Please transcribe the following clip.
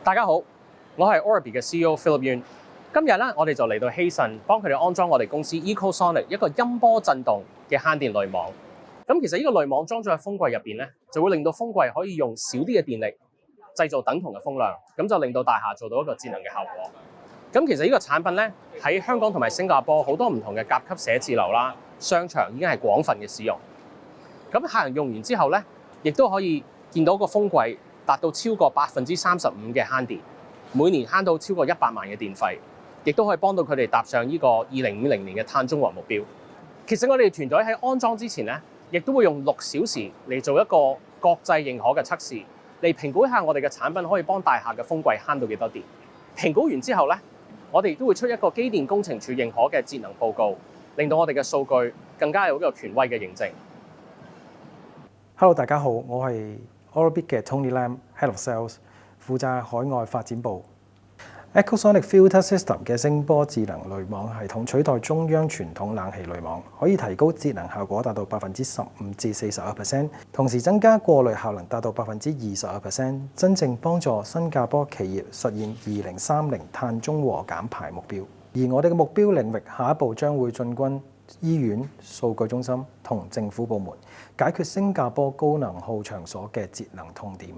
大家好，我係 Orbi 嘅 CEO Philip Yuen。今日咧，我哋就嚟到希慎幫佢哋安裝我哋公司 EcoSonic 一個音波震動嘅慳電濾網。咁其實呢個濾網裝咗喺風櫃入邊咧，就會令到風櫃可以用少啲嘅電力製造等同嘅風量，咁就令到大廈做到一個節能嘅效果。咁其實呢個產品咧喺香港同埋新加坡好多唔同嘅甲級寫字樓啦、商場已經係廣泛嘅使用。咁客人用完之後咧，亦都可以見到個風櫃達到超過35%嘅慳電，每年慳到超過100萬嘅電費，亦都可以幫到佢哋踏上呢個2050年嘅碳中和目標。其實我哋團隊喺安裝之前咧，亦都會用6小時嚟做一個國際認可嘅測試，嚟評估一下我哋嘅產品可以幫大廈嘅風櫃慳到幾多電。評估完之後咧，我哋亦都會出一個機電工程署認可嘅節能報告，令到我哋嘅數據更加有一個權威嘅認證。Hello， 大家好，我係 Orbit 嘅 Tony Lam，Head of Sales， 負責海外發展部。EcoSonic Filter System 嘅聲波智能濾網系統取代中央傳統冷氣濾網，可以提高節能效果達到15%至41%，同時增加過濾效能達到21%，真正幫助新加坡企業實現2030碳中和減排目標。而我哋嘅目標領域下一步將會進軍醫院、數據中心同政府部門，解決新加坡高能耗場所嘅節能痛點。